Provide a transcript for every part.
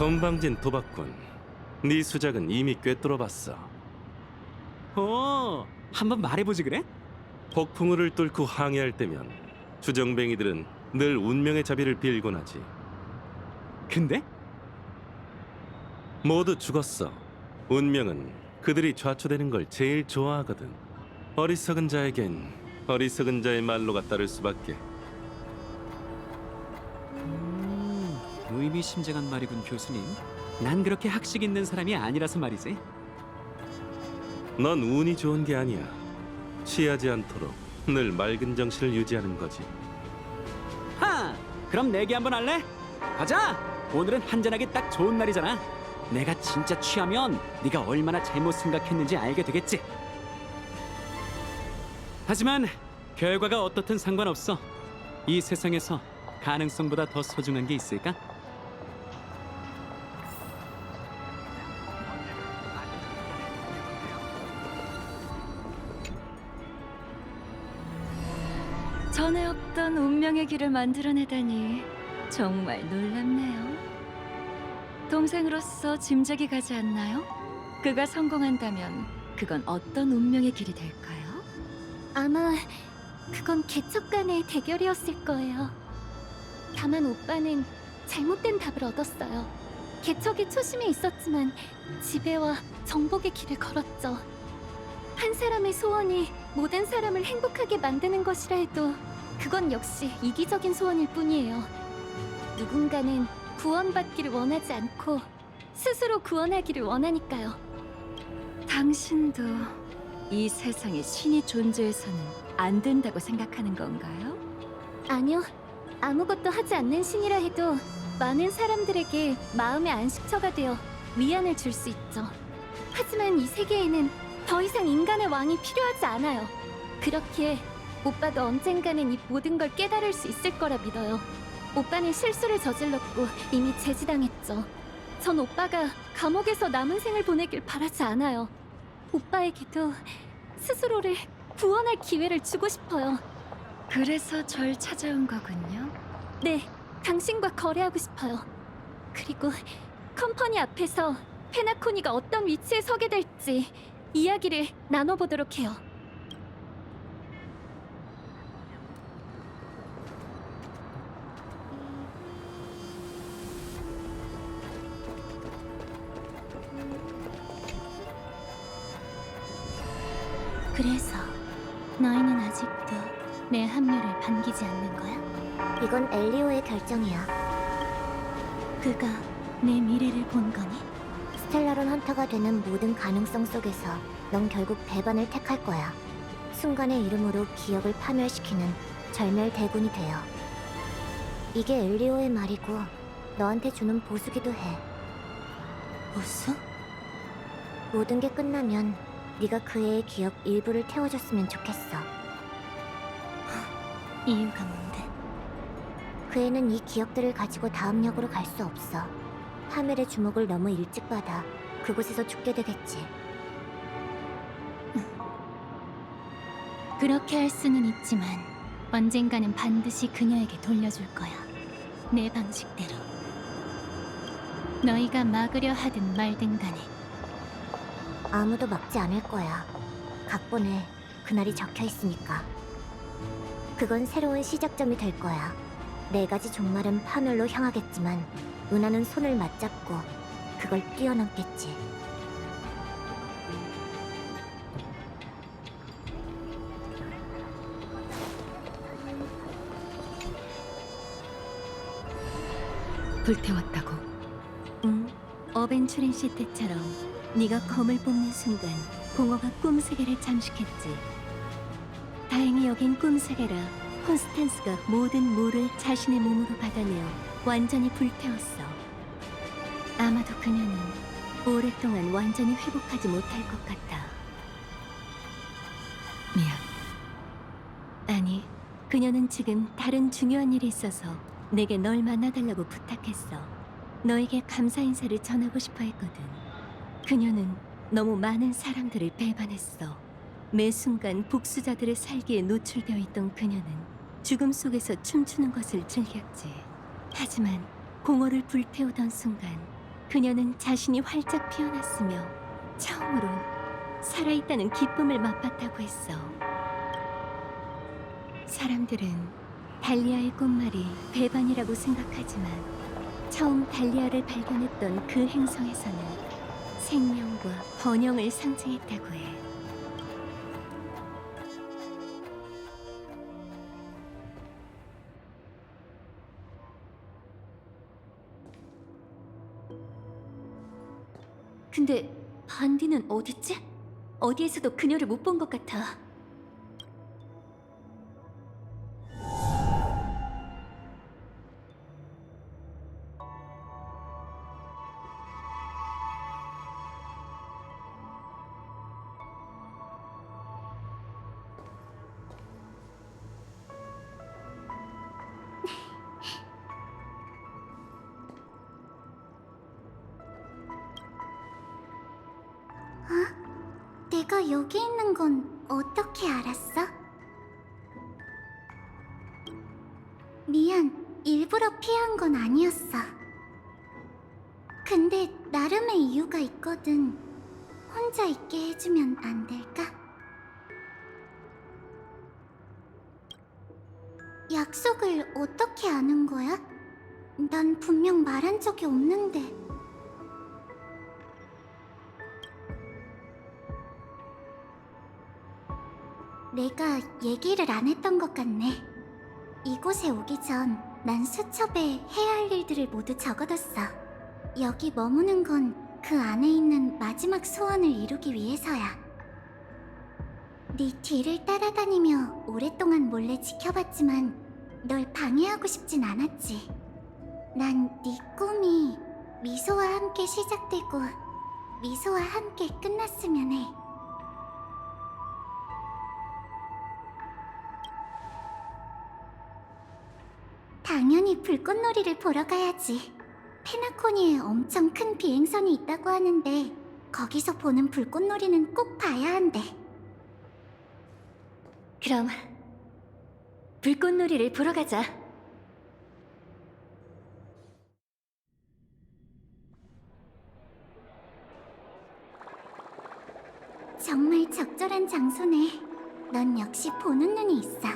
건방진 도박꾼. 네 수작은 이미 꿰뚫어봤어. 한번 말해보지 그래? 폭풍우를 뚫고 항해할 때면 주정뱅이들은 늘 운명의 자비를 빌곤 하지. 근데? 모두 죽었어. 운명은 그들이 좌초되는 걸 제일 좋아하거든. 어리석은 자에겐 어리석은 자의 말로가 따를 수밖에. 의미심장한 말이군 교수님. 난 그렇게 학식 있는 사람이 아니라서 말이지. 넌 운이 좋은 게 아니야. 취하지 않도록 늘 맑은 정신을 유지하는 거지. 그럼 내기 한번 할래? 가자! 오늘은 한잔하기 딱 좋은 날이잖아. 내가 진짜 취하면 네가 얼마나 잘못 생각했는지 알게 되겠지. 하지만 결과가 어떻든 상관없어. 이 세상에서 가능성보다 더 소중한 게 있을까? 전에 없던 운명의 길을 만들어내다니 정말 놀랍네요. 동생으로서 짐작이 가지 않나요? 그가 성공한다면 그건 어떤 운명의 길이 될까요? 아마 그건 개척 간의 대결이었을 거예요. 다만 오빠는 잘못된 답을 얻었어요. 개척에 초심이 있었지만 지배와 정복의 길을 걸었죠. 한 사람의 소원이 모든 사람을 행복하게 만드는 것이라 해도 그건 역시 이기적인 소원일 뿐이에요. 누군가는 구원받기를 원하지 않고 스스로 구원하기를 원하니까요. 당신도 이 세상에 신이 존재해서는 안 된다고 생각하는 건가요? 아니요. 아무것도 하지 않는 신이라 해도 많은 사람들에게 마음의 안식처가 되어 위안을 줄 수 있죠. 하지만 이 세계에는 더 이상 인간의 왕이 필요하지 않아요. 그렇기에 오빠도 언젠가는 이 모든 걸 깨달을 수 있을 거라 믿어요. 오빠는 실수를 저질렀고 이미 제지당했죠. 전 오빠가 감옥에서 남은 생을 보내길 바라지 않아요. 오빠에게도 스스로를 구원할 기회를 주고 싶어요. 그래서 절 찾아온 거군요. 네, 당신과 거래하고 싶어요. 그리고 컴퍼니 앞에서 페나코니가 어떤 위치에 서게 될지 이야기를 나눠보도록 해요. 그래서 너희는 아직도 내 합류를 반기지 않는 거야? 이건 엘리오의 결정이야. 그가 내 미래를 본 거니? 스텔라론 헌터가 되는 모든 가능성 속에서 넌 결국 배반을 택할 거야. 순간의 이름으로 기억을 파멸시키는 절멸 대군이 되어. 이게 엘리오의 말이고 너한테 주는 보수기도 해. 보수? 모든 게 끝나면 네가 그 애의 기억 일부를 태워줬으면 좋겠어. 이유가 뭔데? 그 애는 이 기억들을 가지고 다음 역으로 갈 수 없어. 파멸의 주목을 너무 일찍 받아 그곳에서 죽게 되겠지. 그렇게 할 수는 있지만 언젠가는 반드시 그녀에게 돌려줄 거야. 내 방식대로. 너희가 막으려 하든 말든 간에. 아무도 막지 않을 거야. 각본에 그날이 적혀 있으니까. 그건 새로운 시작점이 될 거야. 네 가지 종말은 파멸로 향하겠지만 은하는 손을 맞잡고 그걸 뛰어넘겠지. 불태웠다고. 응, 어벤처린 시 때처럼 네가 검을 뽑는 순간 공허가 꿈세계를 잠식했지. 다행히 여긴 꿈세계라 콘스탄스가 모든 물을 자신의 몸으로 받아내어 완전히 불태웠어. 아마도 그녀는 오랫동안 완전히 회복하지 못할 것 같아. 미안. 아니, 그녀는 지금 다른 중요한 일이 있어서 내게 널 만나달라고 부탁했어. 너에게 감사 인사를 전하고 싶어 했거든. 그녀는 너무 많은 사람들을 배반했어. 매 순간 복수자들의 살기에 노출되어 있던 그녀는 죽음 속에서 춤추는 것을 즐겼지. 하지만 공허를 불태우던 순간 그녀는 자신이 활짝 피어났으며 처음으로 살아있다는 기쁨을 맛봤다고 했어. 사람들은 달리아의 꽃말이 배반이라고 생각하지만 처음 달리아를 발견했던 그 행성에서는 생명과 번영을 상징했다고 해. 근데 반디는 어딨지? 어디에서도 그녀를 못 본 것 같아. 내가 여기 있는 건 어떻게 알았어? 미안, 일부러 피한 건 아니었어. 근데 나름의 이유가 있거든. 혼자 있게 해주면 안 될까? 약속을 어떻게 아는 거야? 난 분명 말한 적이 없는데. 내가 얘기를 안 했던 것 같네. 이곳에 오기 전 난 수첩에 해야 할 일들을 모두 적어뒀어. 여기 머무는 건 그 안에 있는 마지막 소원을 이루기 위해서야. 네 뒤를 따라다니며 오랫동안 몰래 지켜봤지만 널 방해하고 싶진 않았지. 난 네 꿈이 미소와 함께 시작되고 미소와 함께 끝났으면 해. 당연히 불꽃놀이를 보러 가야지. 페나코니에 엄청 큰 비행선이 있다고 하는데 거기서 보는 불꽃놀이는 꼭 봐야 한대. 그럼 불꽃놀이를 보러 가자. 정말 적절한 장소네. 넌 역시 보는 눈이 있어.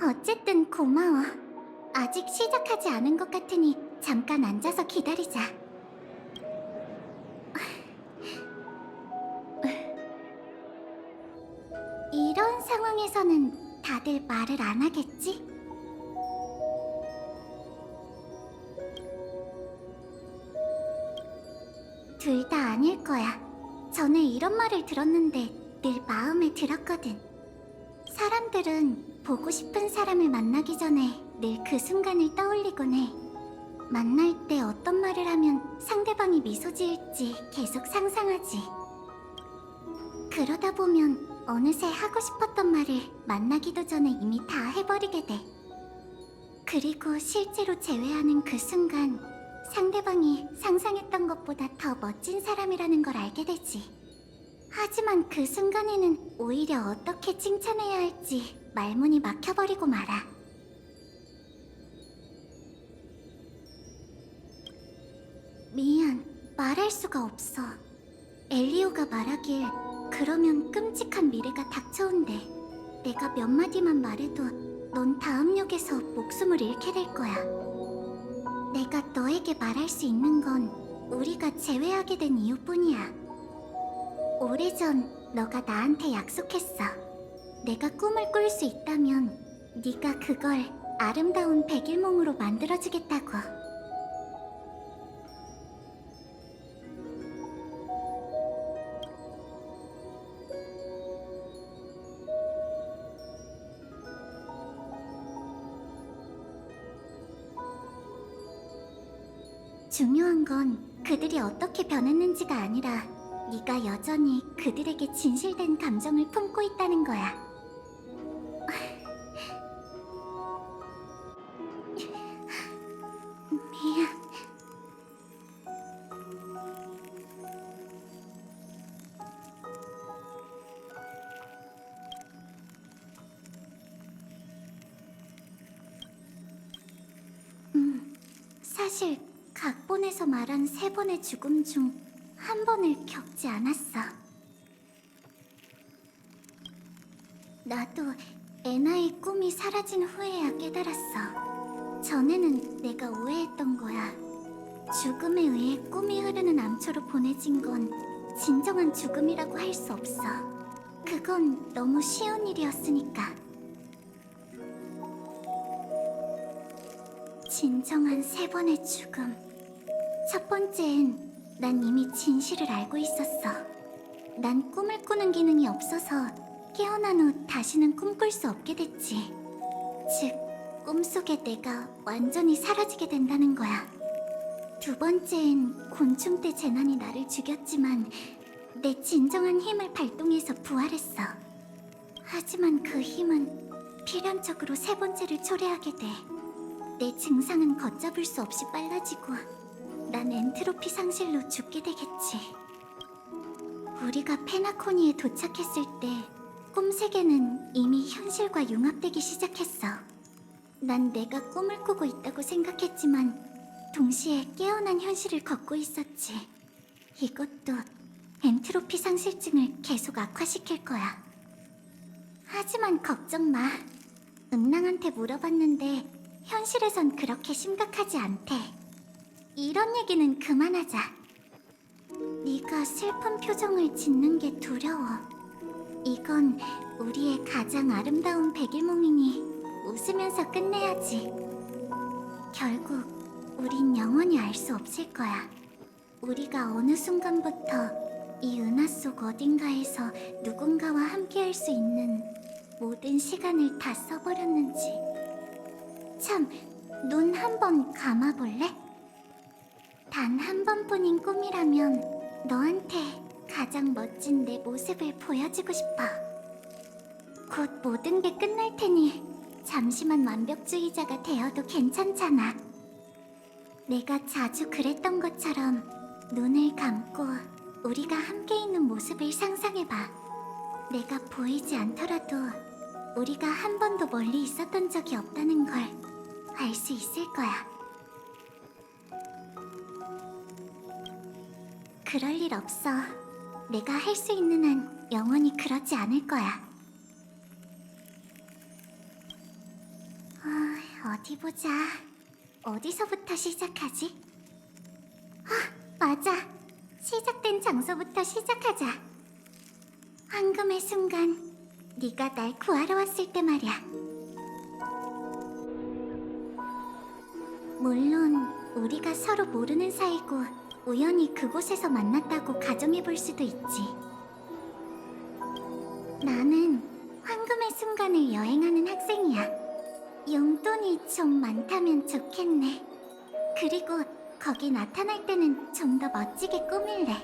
어쨌든 고마워. 아직 시작하지 않은 것 같으니 잠깐 앉아서 기다리자. 이런 상황에서는 다들 말을 안 하겠지? 둘 다 아닐 거야. 전에 이런 말을 들었는데 늘 마음에 들었거든. 사람들은 보고 싶은 사람을 만나기 전에 늘 그 순간을 떠올리곤 해. 만날 때 어떤 말을 하면 상대방이 미소 지을지 계속 상상하지. 그러다 보면 어느새 하고 싶었던 말을 만나기도 전에 이미 다 해버리게 돼. 그리고 실제로 재회하는 그 순간 상대방이 상상했던 것보다 더 멋진 사람이라는 걸 알게 되지. 하지만 그 순간에는 오히려 어떻게 칭찬해야 할지 말문이 막혀버리고 말아. 미안, 말할 수가 없어. 엘리오가 말하길 그러면 끔찍한 미래가 닥쳐온대. 내가 몇 마디만 말해도 넌 다음 역에서 목숨을 잃게 될 거야. 내가 너에게 말할 수 있는 건 우리가 재회하게 된 이유뿐이야. 오래전 너가 나한테 약속했어. 내가 꿈을 꿀 수 있다면 네가 그걸 아름다운 백일몽으로 만들어주겠다고. 중요한 건 그들이 어떻게 변했는지가 아니라 네가 여전히 그들에게 진실된 감정을 품고 있다는 거야. 미안. 사실 각본에서 말한 3번의 죽음 중 한 번을 겪지 않았어. 나도 애나의 꿈이 사라진 후에야 깨달았어. 전에는 내가 오해했던 거야. 죽음에 의해 꿈이 흐르는 암초로 보내진 건 진정한 죽음이라고 할 수 없어. 그건 너무 쉬운 일이었으니까. 진정한 3번의 죽음. 첫 번째엔 난 이미 진실을 알고 있었어. 난 꿈을 꾸는 기능이 없어서 깨어난 후 다시는 꿈꿀 수 없게 됐지. 즉, 꿈속에 내가 완전히 사라지게 된다는 거야. 두 번째엔 곤충 때 재난이 나를 죽였지만 내 진정한 힘을 발동해서 부활했어. 하지만 그 힘은 필연적으로 3번째를 초래하게 돼. 내 증상은 걷잡을 수 없이 빨라지고 난 엔트로피 상실로 죽게 되겠지. 우리가 페나코니에 도착했을 때 꿈세계는 이미 현실과 융합되기 시작했어. 난 내가 꿈을 꾸고 있다고 생각했지만 동시에 깨어난 현실을 걷고 있었지. 이것도 엔트로피 상실증을 계속 악화시킬 거야. 하지만 걱정 마. 은랑한테 물어봤는데 현실에선 그렇게 심각하지 않대. 이런 얘기는 그만하자. 네가 슬픈 표정을 짓는 게 두려워. 이건 우리의 가장 아름다운 백일몽이니 웃으면서 끝내야지. 결국 우린 영원히 알 수 없을 거야. 우리가 어느 순간부터 이 은하 속 어딘가에서 누군가와 함께할 수 있는 모든 시간을 다 써버렸는지. 참, 눈 한 번 감아볼래? 단 한 번뿐인 꿈이라면 너한테 가장 멋진 내 모습을 보여주고 싶어. 곧 모든 게 끝날 테니 잠시만 완벽주의자가 되어도 괜찮잖아. 내가 자주 그랬던 것처럼 눈을 감고 우리가 함께 있는 모습을 상상해봐. 내가 보이지 않더라도 우리가 한 번도 멀리 있었던 적이 없다는 걸 알 수 있을 거야. 그럴 일 없어. 내가 할 수 있는 한 영원히 그러지 않을 거야. 어디 보자. 어디서부터 시작하지? 맞아. 시작된 장소부터 시작하자. 황금의 순간, 네가 날 구하러 왔을 때 말이야. 물론 우리가 서로 모르는 사이고 우연히 그곳에서 만났다고 가정해볼 수도 있지. 나는 황금의 순간을 여행하는 학생이야. 용돈이 좀 많다면 좋겠네. 그리고 거기 나타날 때는 좀 더 멋지게 꾸밀래.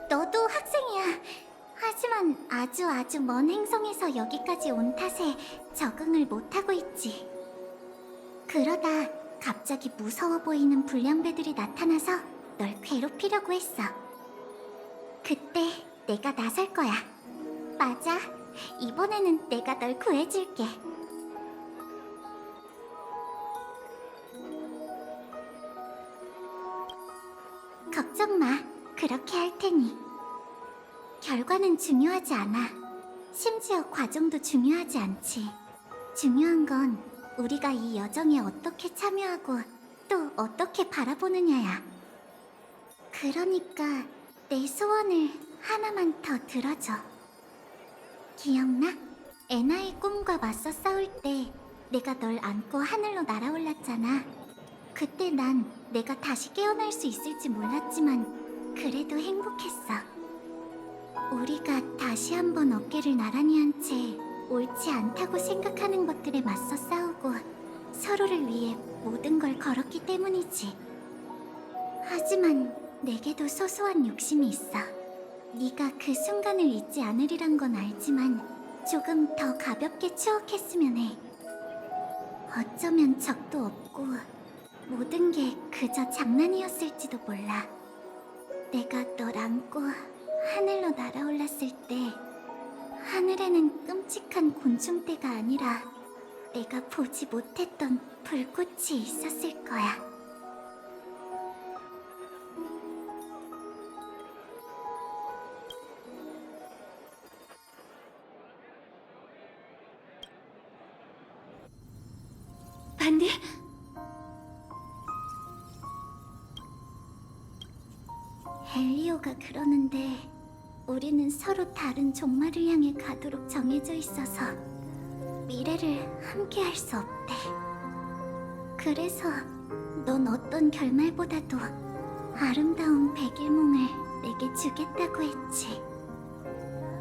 너도 학생이야. 하지만 아주 먼 행성에서 여기까지 온 탓에 적응을 못하고 있지. 그러다 갑자기 무서워 보이는 불량배들이 나타나서 널 괴롭히려고 했어. 그때 내가 나설 거야. 맞아. 이번에는 내가 널 구해줄게. 걱정 마. 그렇게 할 테니. 결과는 중요하지 않아. 심지어 과정도 중요하지 않지. 중요한 건 우리가 이 여정에 어떻게 참여하고 또 어떻게 바라보느냐야. 그러니까 내 소원을 하나만 더 들어줘. 기억나? 애나의 꿈과 맞서 싸울 때 내가 널 안고 하늘로 날아올랐잖아. 그때 난 내가 다시 깨어날 수 있을지 몰랐지만 그래도 행복했어. 우리가 다시 한번 어깨를 나란히 한 채 옳지 않다고 생각하는 것들에 맞서 싸우고 서로를 위해 모든 걸 걸었기 때문이지. 하지만 내게도 소소한 욕심이 있어. 네가 그 순간을 잊지 않으리란 건 알지만 조금 더 가볍게 추억했으면 해. 어쩌면 적도 없고 모든 게 그저 장난이었을지도 몰라. 내가 널 안고 하늘로 날아올랐을 때 하늘에는 끔찍한 곤충떼가 아니라 내가 보지 못했던 불꽃이 있었을 거야. 반디? 엘리오가 그러는데 우리는 서로 다른 종말을 향해 가도록 정해져 있어서 미래를 함께 할 수 없대. 그래서 넌 어떤 결말보다도 아름다운 백일몽을 내게 주겠다고 했지.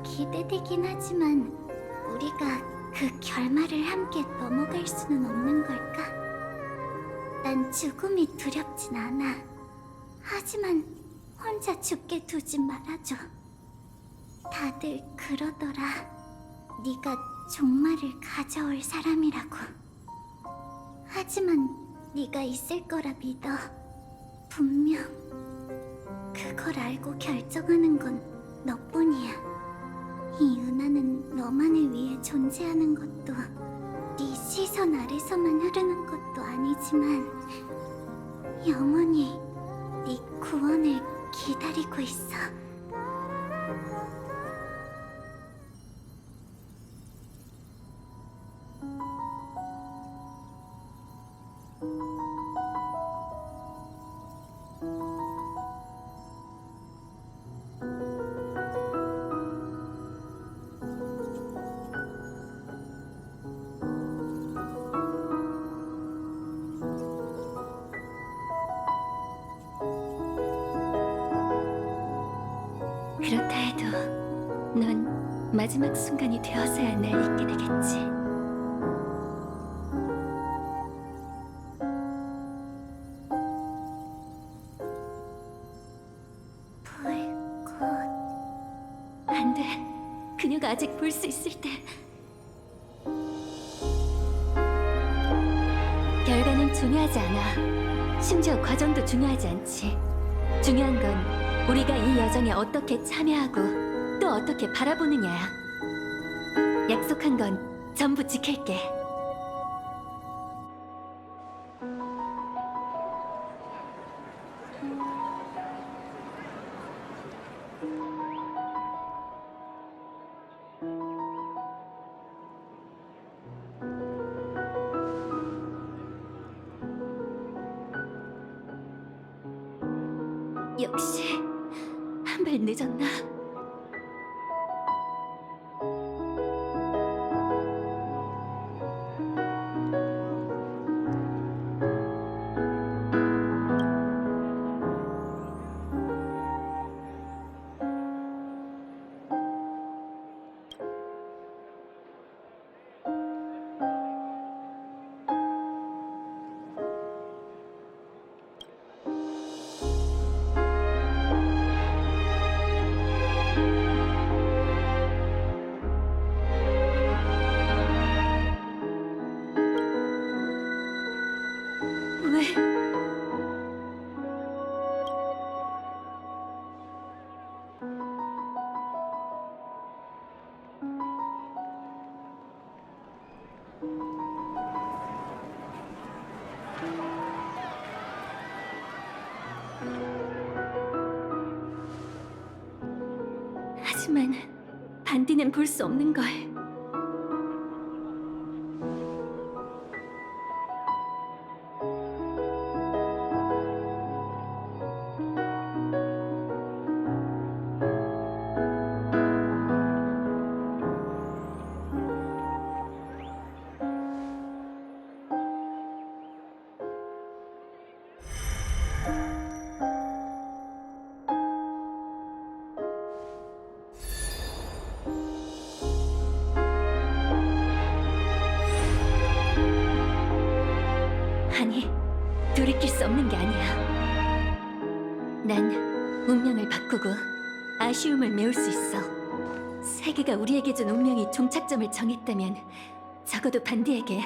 기대되긴 하지만 우리가 그 결말을 함께 넘어갈 수는 없는 걸까? 난 죽음이 두렵진 않아. 하지만 혼자 죽게 두지 말아줘. 다들 그러더라. 네가 종말을 가져올 사람이라고. 하지만 네가 있을 거라 믿어. 분명. 그걸 알고 결정하는 건 너뿐이야. 이 은하는 너만을 위해 존재하는 것도 네 시선 아래서만 흐르는 것도 아니지만 영원히 네 구원을 기다리고 있어. 그렇다 해도 넌 마지막 순간이 되어서야 날 잊게 되겠지. 불꽃. 안 돼. 그녀가 아직 볼 수 있을 때. 결과는 중요하지 않아. 심지어 과정도 중요하지 않지. 중요한 건 우리가 이 여정에 어떻게 참여하고 또 어떻게 바라보느냐야. 약속한 건 전부 지킬게. 역시 한 발 늦었나? 왜? 하지만 반디는 볼 수 없는 걸. 아니, 돌이킬 수 없는 게 아니야. 난 운명을 바꾸고 아쉬움을 메울 수 있어. 세계가 우리에게 준 운명이 종착점을 정했다면 적어도 반디에게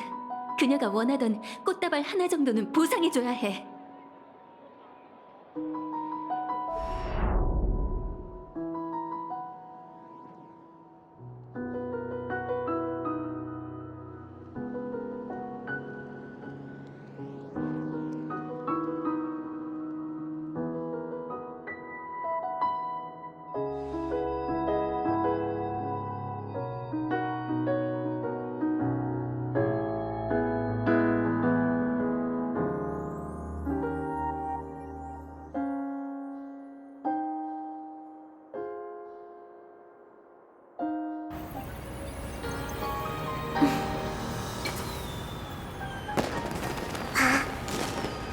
그녀가 원하던 꽃다발 하나 정도는 보상해줘야 해.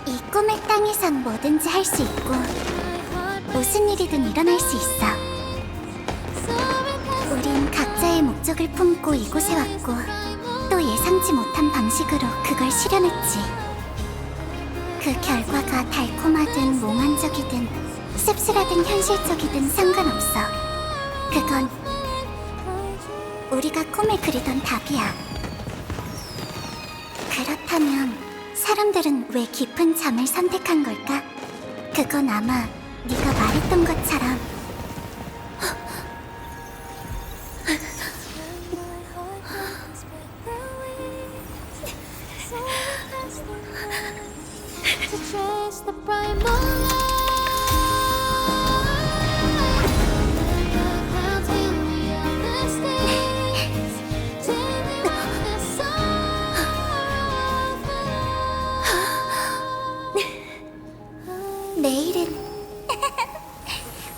이 꿈의 땅에선 뭐든지 할 수 있고 무슨 일이든 일어날 수 있어. 우린 각자의 목적을 품고 이곳에 왔고 또 예상치 못한 방식으로 그걸 실현했지. 그 결과가 달콤하든 몽환적이든 씁쓸하든 현실적이든 상관없어. 그건 우리가 꿈에 그리던 답이야. 그렇다면 사람들은 왜 깊은 잠을 선택한 걸까? 그건 아마 네가 말했던 것처럼 내일은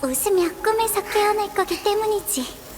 웃으며 꿈에서 깨어날 거기 때문이지.